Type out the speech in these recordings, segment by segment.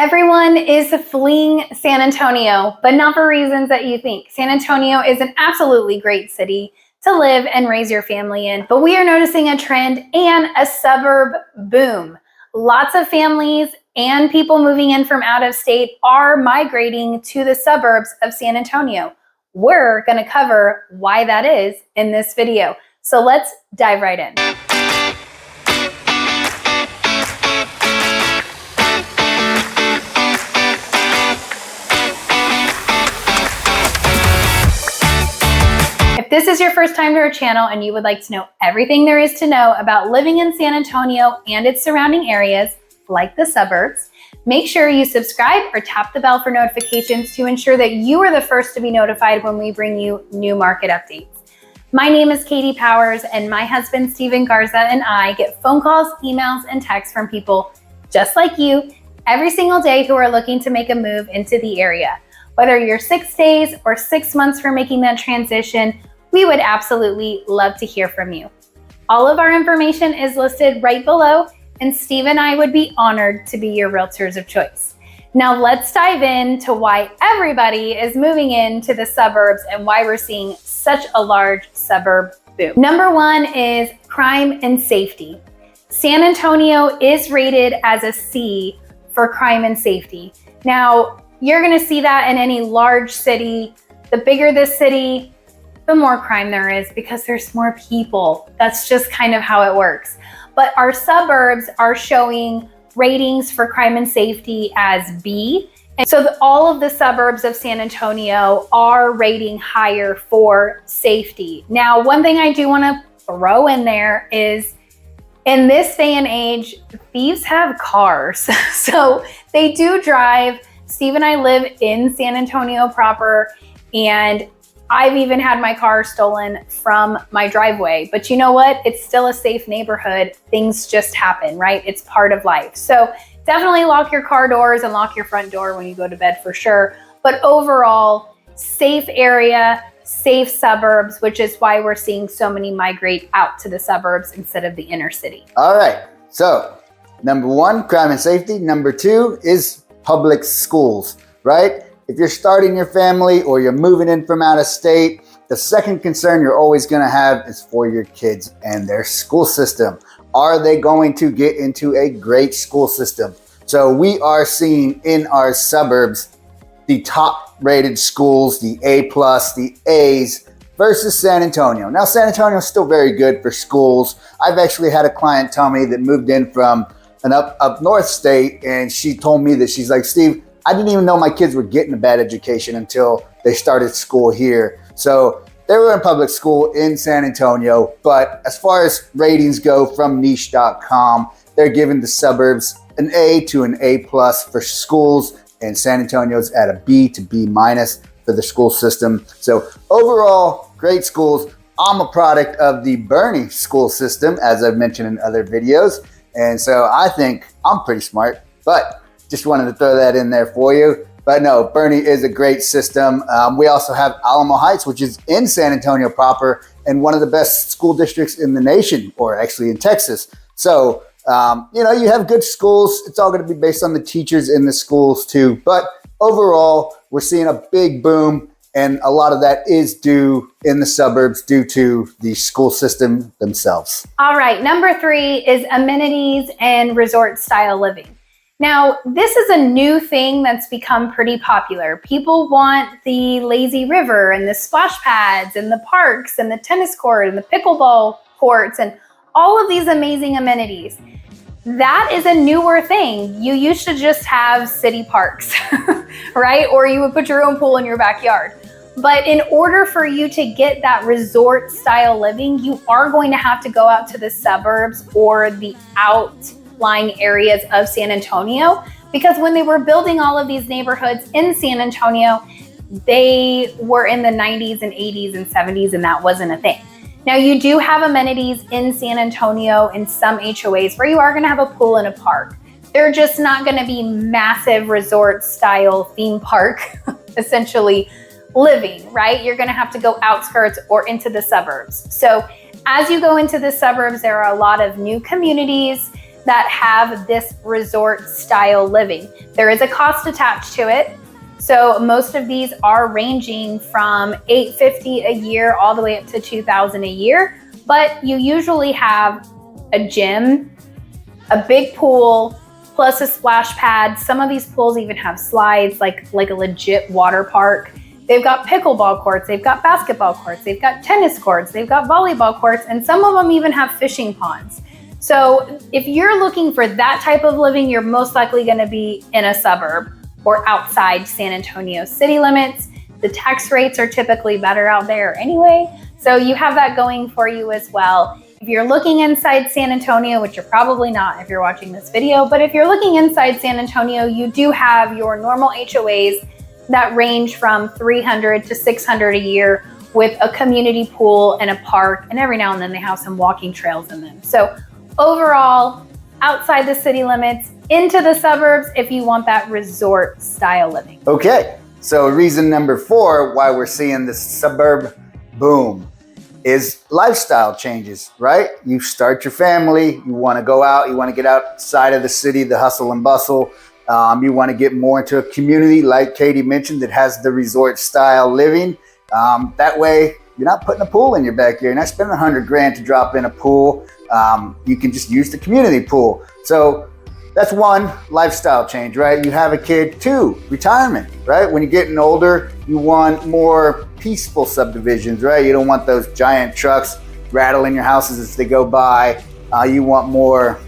Everyone is fleeing San Antonio, but not for reasons that you think. San Antonio is an absolutely great city to live and raise your family in, but we are noticing a trend and a suburb boom. Lots of families and people moving in from out of state are migrating to the suburbs of San Antonio. We're going to cover why that is in this video. So let's dive right in. If this is your first time to our channel and you would like to know everything there is to know about living in San Antonio and its surrounding areas, like the suburbs, make sure you subscribe or tap the bell for notifications to ensure that you are the first to be notified when we bring you new market updates. My name is Katie Powers, and my husband Steven Garza and I get phone calls, emails, and texts from people just like you every single day who are looking to make a move into the area. Whether you're 6 days or 6 months from making that transition, we would absolutely love to hear from you. All of our information is listed right below, and Steve and I would be honored to be your realtors of choice. Now let's dive into why everybody is moving into the suburbs and why we're seeing such a large suburb boom. Number one is crime and safety. San Antonio is rated as a C for crime and safety. Now, you're gonna see that in any large city. The bigger the city, the more crime there is because there's more people. That's just kind of how it works. But our suburbs are showing ratings for crime and safety as B. And so all of the suburbs of San Antonio are rating higher for safety. Now, one thing I do want to throw in there is in this day and age, thieves have cars. So they do drive. Steve and I live in San Antonio proper, and I've even had my car stolen from my driveway, but you know what? It's still a safe neighborhood. Things just happen, right? It's part of life. So definitely lock your car doors and lock your front door when you go to bed for sure. But overall, safe area, safe suburbs, which is why we're seeing so many migrate out to the suburbs instead of the inner city. All right, so number one, crime and safety. Number two is public schools, right? If you're starting your family or you're moving in from out of state, the second concern you're always going to have is for your kids and their school system. Are they going to get into a great school system? So we are seeing in our suburbs the top rated schools, the A+, the A's versus San Antonio. Now, San Antonio is still very good for schools. I've actually had a client tell me that moved in from an up north state, and she told me that she's like, Steve, I didn't even know my kids were getting a bad education until they started school here. So they were in public school in San Antonio, but as far as ratings go from niche.com, they're giving the suburbs an A to an A+ for schools, and San Antonio's at a B to B- for the school system. So overall, great schools. I'm a product of the Boerne school system, as I've mentioned in other videos. And so I think I'm pretty smart, but just wanted to throw that in there for you. But no, Boerne is a great system. We also have Alamo Heights, which is in San Antonio proper and one of the best school districts in the nation, or actually in Texas. So, you have good schools. It's all going to be based on the teachers in the schools too. But overall, we're seeing a big boom, and a lot of that is due in the suburbs due to the school system themselves. All right, number three is amenities and resort style living. Now, this is a new thing that's become pretty popular. People want the lazy river and the splash pads and the parks and the tennis court and the pickleball courts and all of these amazing amenities. That is a newer thing. You used to just have city parks, right? Or you would put your own pool in your backyard. But in order for you to get that resort style living, you are going to have to go out to the suburbs or the outlying areas of San Antonio, because when they were building all of these neighborhoods in San Antonio, they were in the 90s and 80s and 70s, and that wasn't a thing. Now, you do have amenities in San Antonio in some HOAs where you are going to have a pool and a park. They're just not going to be massive resort style theme park, essentially living, right? You're going to have to go outskirts or into the suburbs. So as you go into the suburbs, there are a lot of new communities. that have this resort style living. There is a cost attached to it. So most of these are ranging from $850 a year all the way up to $2,000 a year. But you usually have a gym, a big pool, plus a splash pad. Some of these pools even have slides, like a legit water park. They've got pickleball courts, they've got basketball courts, they've got tennis courts, they've got volleyball courts, and some of them even have fishing ponds. So if you're looking for that type of living, you're most likely going to be in a suburb or outside San Antonio city limits. The tax rates are typically better out there anyway, so you have that going for you as well. If you're looking inside San Antonio, which you're probably not if you're watching this video, but if you're looking inside San Antonio, you do have your normal HOAs that range from $300 to $600 a year with a community pool and a park, and every now and then they have some walking trails in them. So overall, outside the city limits, into the suburbs if you want that resort style living. Okay, so reason number 4 why we're seeing this suburb boom is lifestyle changes, right? You start your family, you want to go out, you want to get outside of the city, the hustle and bustle. You want to get more into a community, like Katie mentioned, that has the resort style living. That way, you're not putting a pool in your backyard. You're not spending $100,000 to drop in a pool. You can just use the community pool. So that's one lifestyle change, right? You have a kid. 2, retirement, right? When you're getting older, you want more peaceful subdivisions, right? You don't want those giant trucks rattling your houses as they go by. You want more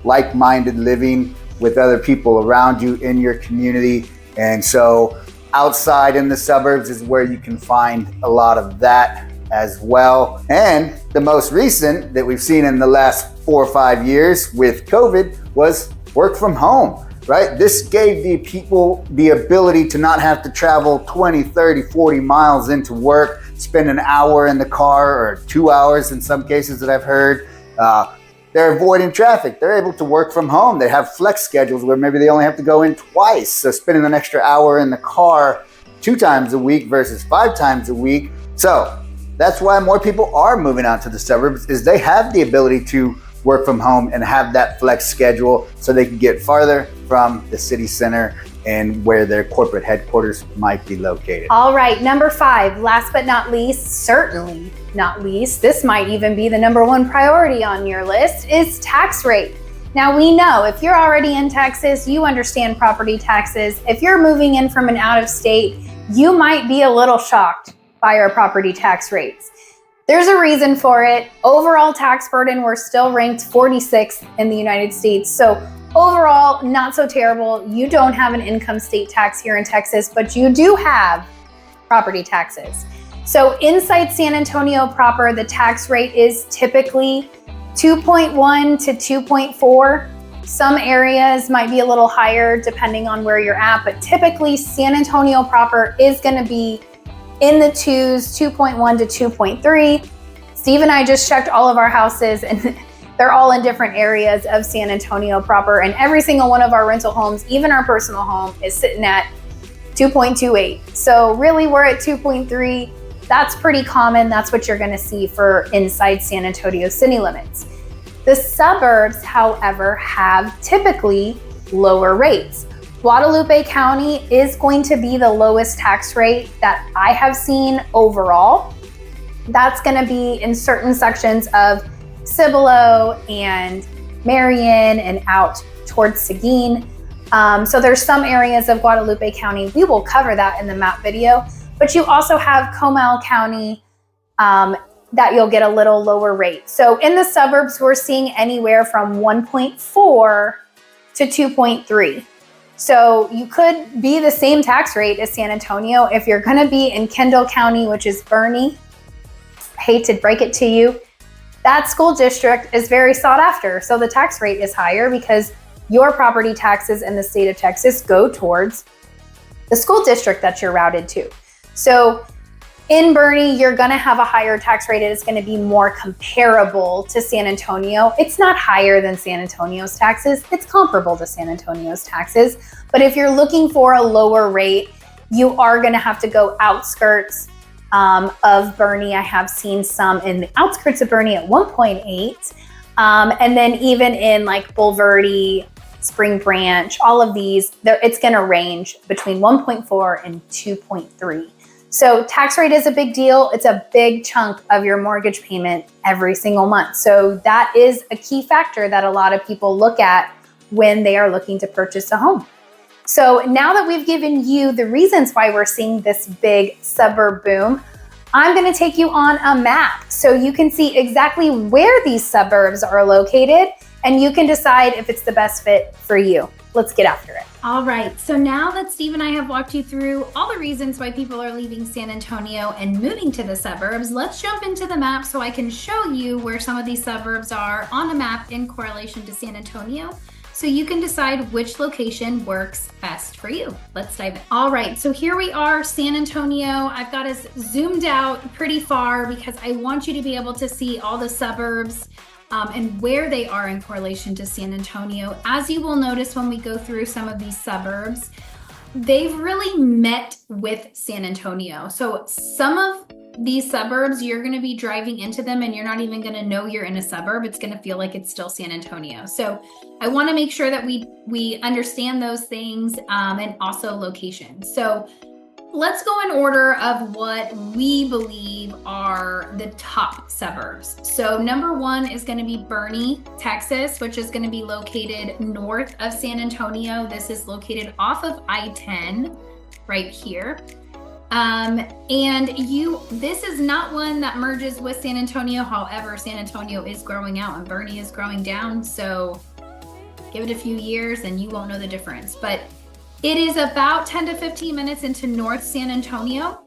like-minded living with other people around you in your community. And so outside in the suburbs is where you can find a lot of that as well. And the most recent that we've seen in the last 4 or 5 years with COVID was work from home, right? This gave the people the ability to not have to travel 20, 30, 40 miles into work, spend an hour in the car or 2 hours in some cases that I've heard. They're avoiding traffic. They're able to work from home. They have flex schedules where maybe they only have to go in twice. So spending an extra hour in the car 2 times a week versus 5 times a week. So that's why more people are moving out to the suburbs, is they have the ability to work from home and have that flex schedule so they can get farther from the city center and where their corporate headquarters might be located. All right, number 5, last but not least, certainly not least, this might even be the number 1 priority on your list, is tax rate. Now we know if you're already in Texas, you understand property taxes. If you're moving in from an out of state, you might be a little shocked by our property tax rates. There's a reason for it. Overall tax burden, we're still ranked 46th in the United States. So overall, not so terrible. You don't have an income state tax here in Texas, but you do have property taxes. So inside San Antonio proper, the tax rate is typically 2.1 to 2.4. Some areas might be a little higher depending on where you're at, but typically San Antonio proper is going to be in the 2s, 2.1 to 2.3. Steve and I just checked all of our houses and they're all in different areas of San Antonio proper, and every single one of our rental homes, even our personal home, is sitting at 2.28. So really we're at 2.3. That's pretty common. That's what you're going to see for inside San Antonio city limits. The suburbs, however, have typically lower rates. Guadalupe County is going to be the lowest tax rate that I have seen overall. That's going to be in certain sections of Cibolo and Marion and out towards Seguin. So there's some areas of Guadalupe County. We will cover that in the map video. But you also have Comal County that you'll get a little lower rate. So in the suburbs, we're seeing anywhere from 1.4 to 2.3. So you could be the same tax rate as San Antonio. If you're going to be in Kendall County, which is Boerne, I hate to break it to you, that school district is very sought after. So the tax rate is higher because your property taxes in the state of Texas go towards the school district that you're routed to. So in Boerne, you're going to have a higher tax rate. It's going to be more comparable to San Antonio. It's not higher than San Antonio's taxes. It's comparable to San Antonio's taxes. But if you're looking for a lower rate, you are going to have to go outskirts of Boerne. I have seen some in the outskirts of Boerne at 1.8. And then even in like Bulverde, Spring Branch, all of these, it's going to range between 1.4 and 2.3. So tax rate is a big deal. It's a big chunk of your mortgage payment every single month. So that is a key factor that a lot of people look at when they are looking to purchase a home. So now that we've given you the reasons why we're seeing this big suburb boom, I'm going to take you on a map so you can see exactly where these suburbs are located and you can decide if it's the best fit for you. Let's get after it. All right, so now that Steve and I have walked you through all the reasons why people are leaving San Antonio and moving to the suburbs, let's jump into the map so I can show you where some of these suburbs are on a map in correlation to San Antonio, so you can decide which location works best for you. Let's dive in. All right, so here we are, San Antonio. I've got us zoomed out pretty far because I want you to be able to see all the suburbs and where they are in correlation to San Antonio. As you will notice when we go through some of these suburbs, they've really met with San Antonio. So some of these suburbs, you're going to be driving into them and you're not even going to know you're in a suburb. It's going to feel like it's still San Antonio. So I want to make sure that we understand those things and also location. So let's go in order of what we believe are the top suburbs. So number one is going to be Boerne, Texas, which is going to be located north of San Antonio. This is located off of I-10 right here. This is not one that merges with San Antonio. However, San Antonio is growing out and Boerne is growing down. So give it a few years and you won't know the difference. But it is about 10 to 15 minutes into North San Antonio,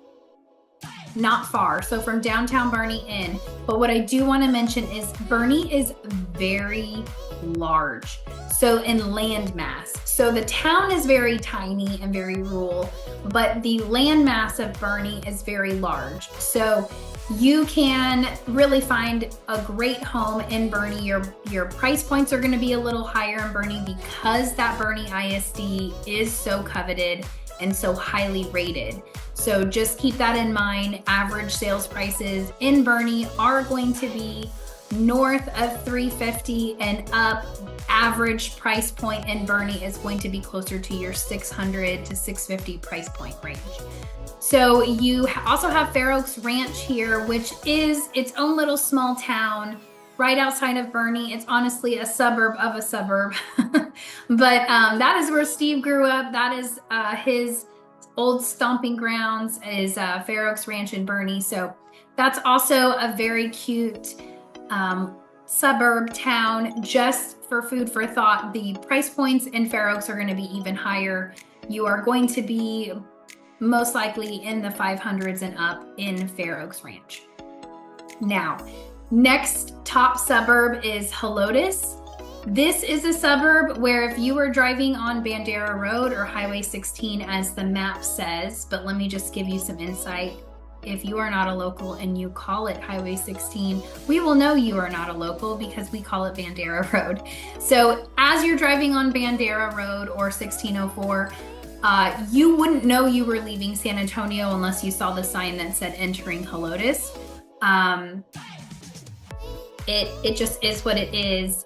not far. So from downtown Boerne in. But what I do want to mention is Boerne is very large. So in land mass. So the town is very tiny and very rural, but the land mass of Boerne is very large. So you can really find a great home in Boerne. Your price points are going to be a little higher in Boerne because that Boerne ISD is so coveted and so highly rated. So just keep that in mind. Average sales prices in Boerne are going to be north of $350 and up. Average price point in Boerne is going to be closer to your $600 to $650 price point range. So you also have Fair Oaks Ranch here, which is its own little small town right outside of Boerne. It's honestly a suburb of a suburb, but that is where Steve grew up. That is his old stomping grounds is Fair Oaks Ranch in Boerne. So that's also a very cute suburb town. Just for food for thought, the price points in Fair Oaks are going to be even higher. You are going to be most likely in the 500s and up in Fair Oaks Ranch. Now, next top suburb is Helotes. This is a suburb where if you were driving on Bandera Road or Highway 16 as the map says, but let me just give you some insight. If you are not a local and you call it Highway 16, we will know you are not a local because we call it Bandera Road. So as you're driving on Bandera Road or 1604, you wouldn't know you were leaving San Antonio unless you saw the sign that said entering Helotes. It just is what it is.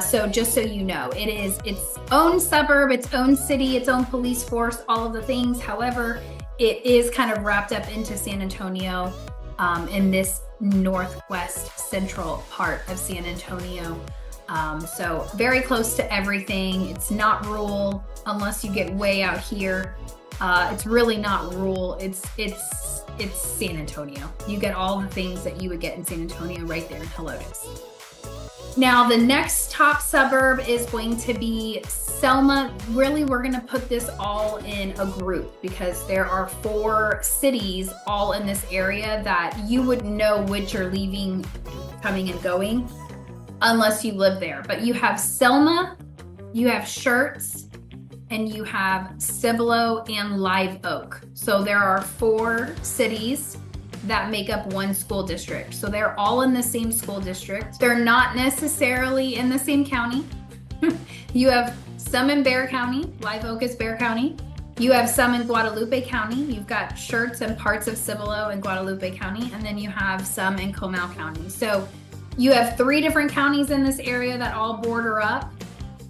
So just so you know, it is its own suburb, its own city, its own police force, all of the things. However, it is kind of wrapped up into San Antonio in this northwest central part of San Antonio. So very close to everything. It's not rural unless you get way out here. It's really not rural. It's San Antonio. You get all the things that you would get in San Antonio right there in Helotes. Now, the next top suburb is going to be Selma. Really, we're going to put this all in a group because there are 4 cities all in this area that you wouldn't know which you're leaving, coming and going unless you live there. But you have Selma, you have Schertz, and you have Cibolo and Live Oak. So there are 4 cities that make up one school district. So they're all in the same school district. They're not necessarily in the same county. You have some in Bexar County. Live Oak is Bexar County. You have some in Guadalupe County. You've got Schertz and parts of Cibolo in Guadalupe County. And then you have some in Comal County. So You have 3 different counties in this area that all border up.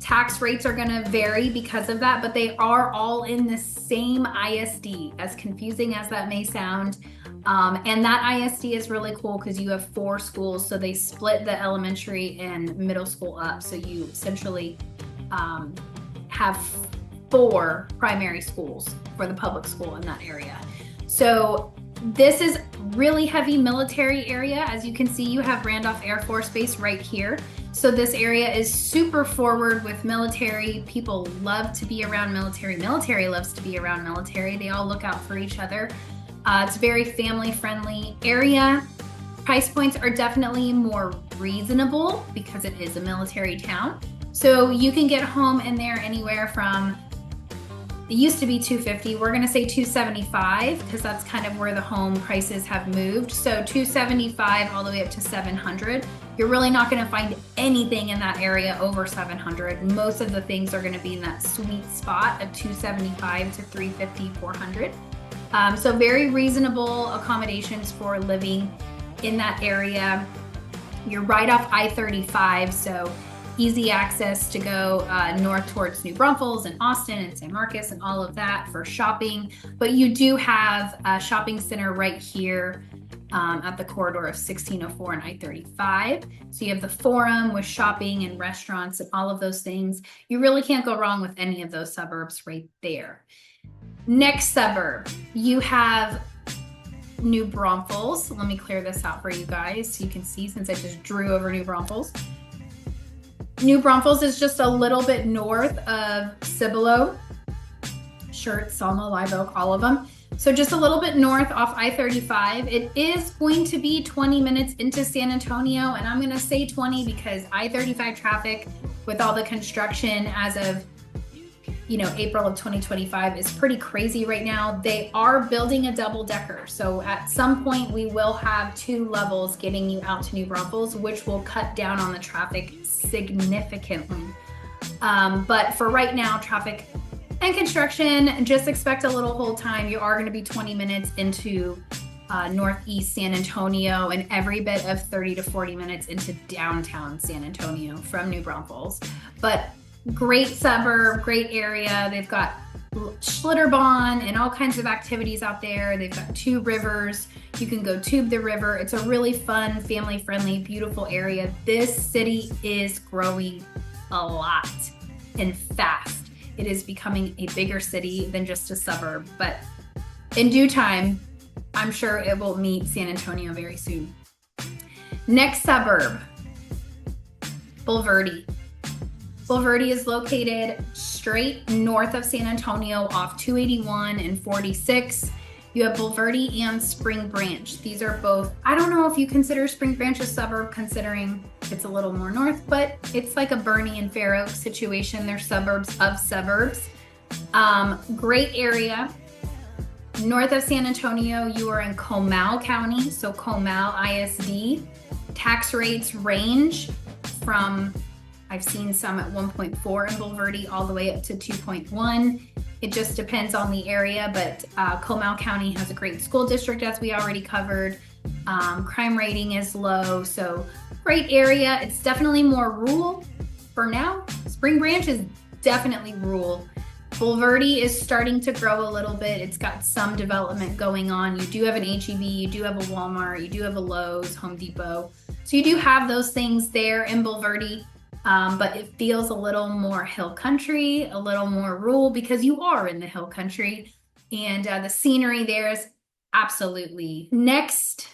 Tax rates are going to vary because of that, but they are all in the same ISD, as confusing as that may sound. And that ISD is really cool because you have 4 schools, so they split the elementary and middle school up. So you essentially have 4 primary schools for the public school in that area. So this is really heavy military area. As you can see, you have Randolph Air Force Base right here. So this area is super forward with military. People love to be around military. Military loves to be around military. They all look out for each other. It's a very family-friendly area. Price points are definitely more reasonable because it is a military town. So you can get home in there anywhere from, it used to be $250. We're gonna say $275 because that's kind of where the home prices have moved. So $275 all the way up to $700. You're really not gonna find anything in that area over $700. Most of the things are gonna be in that sweet spot of $275 to $350, $400. So very reasonable accommodations for living in that area. You're right off I-35, so easy access to go north towards New Braunfels and Austin and San Marcos and all of that for shopping. But you do have a shopping center right here at the corridor of 1604 and I-35. So you have the Forum with shopping and restaurants and all of those things. You really can't go wrong with any of those suburbs right there. Next suburb, you have New Braunfels. Let me clear this out for you guys so you can see, since I just drew over New Braunfels. New Braunfels is just a little bit north of Cibolo, Schertz, Selma, Live Oak, all of them. So just a little bit north off I-35. It is going to be 20 minutes into San Antonio, and I'm gonna say 20 because I-35 traffic with all the construction as of April of 2025 is pretty crazy right now. They are building a double decker. So at some point we will have 2 levels getting you out to New Braunfels, which will cut down on the traffic significantly. But for right now, traffic and construction, just expect a little hold time. You are going to be 20 minutes into northeast San Antonio and every bit of 30 to 40 minutes into downtown San Antonio from New Braunfels. But great suburb, great area. They've got Schlitterbahn and all kinds of activities out there. They've got 2 rivers. You can go tube the river. It's a really fun, family-friendly, beautiful area. This city is growing a lot and fast. It is becoming a bigger city than just a suburb, but in due time, I'm sure it will meet San Antonio very soon. Next suburb, Bulverde. Bulverde is located straight north of San Antonio off 281 and 46. You have Bulverde and Spring Branch. These are both, I don't know if you consider Spring Branch a suburb considering it's a little more north, but it's like a Boerne and Fair Oaks situation. They're suburbs of suburbs. Great area. North of San Antonio, you are in Comal County, so Comal ISD. Tax rates range from, I've seen some at 1.4 in Bulverde all the way up to 2.1. It just depends on the area, but Comal County has a great school district, as we already covered. Crime rating is low, so great area. It's definitely more rural for now. Spring Branch is definitely rural. Bulverde is starting to grow a little bit. It's got some development going on. You do have an H-E-B, you do have a Walmart, you do have a Lowe's, Home Depot. So you do have those things there in Bulverde. But it feels a little more hill country, a little more rural because you are in the hill country, and the scenery there is absolutely. Next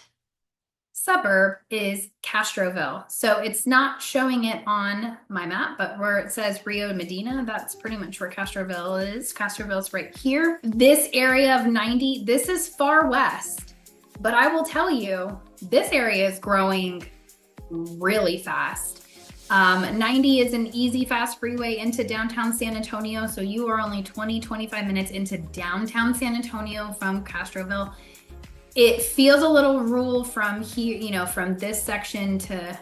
suburb is Castroville. So it's not showing it on my map, but where it says Rio Medina, that's pretty much where Castroville is. Castroville's right here. This area of 90, this is far west, but I will tell you, this area is growing really fast. 90 is an easy, fast freeway into downtown San Antonio. So you are only 20-25 minutes into downtown San Antonio from Castroville. It feels a little rural from here, from this section to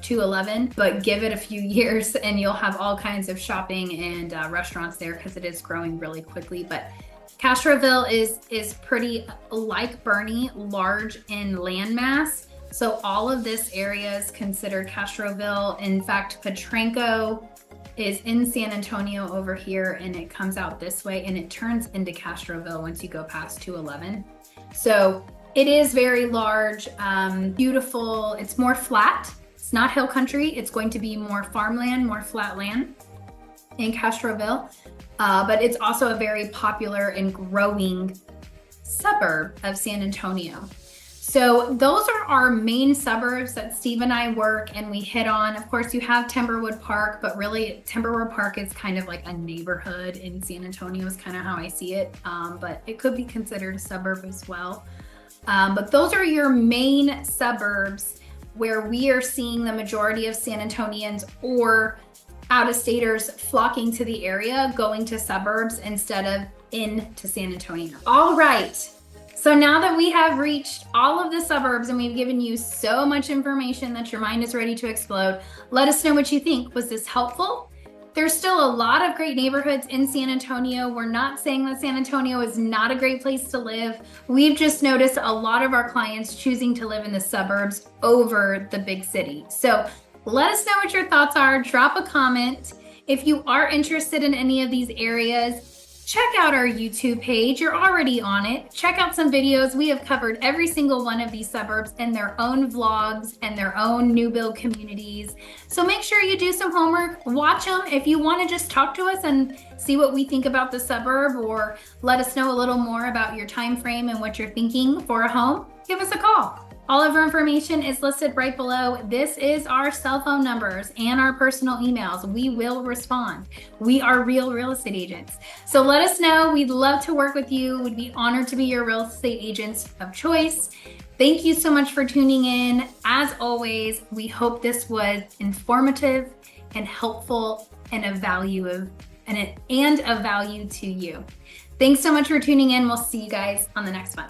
211, but give it a few years and you'll have all kinds of shopping and restaurants there because it is growing really quickly. But Castroville is pretty like Boerne, large in landmass, So all of this area is considered Castroville. In fact, Potranco is in San Antonio over here, and it comes out this way and it turns into Castroville once you go past 211. So it is very large, beautiful. It's more flat. It's not hill country. It's going to be more farmland, more flat land in Castroville. But it's also a very popular and growing suburb of San Antonio. So those are our main suburbs that Steve and I work and we hit on. Of course, you have Timberwood Park, but really Timberwood Park is kind of like a neighborhood in San Antonio is kind of how I see it. But it could be considered a suburb as well. But those are your main suburbs where we are seeing the majority of San Antonians or out-of-staters flocking to the area, going to suburbs instead of into San Antonio. All right. So now that we have reached all of the suburbs and we've given you so much information that your mind is ready to explode, let us know what you think. Was this helpful? There's still a lot of great neighborhoods in San Antonio. We're not saying that San Antonio is not a great place to live. We've just noticed a lot of our clients choosing to live in the suburbs over the big city. So let us know what your thoughts are. Drop a comment. If you are interested in any of these areas, check out our YouTube page. You're already on it. Check out some videos. We have covered every single one of these suburbs in their own vlogs and their own new build communities. So make sure you do some homework, watch them. If you want to just talk to us and see what we think about the suburb or let us know a little more about your time frame and what you're thinking for a home, give us a call. All of our information is listed right below. This is our cell phone numbers and our personal emails. We will respond. We are real real estate agents. So let us know. We'd love to work with you. We'd be honored to be your real estate agents of choice. Thank you so much for tuning in. As always, we hope this was informative and helpful and a value to you. Thanks so much for tuning in. We'll see you guys on the next one.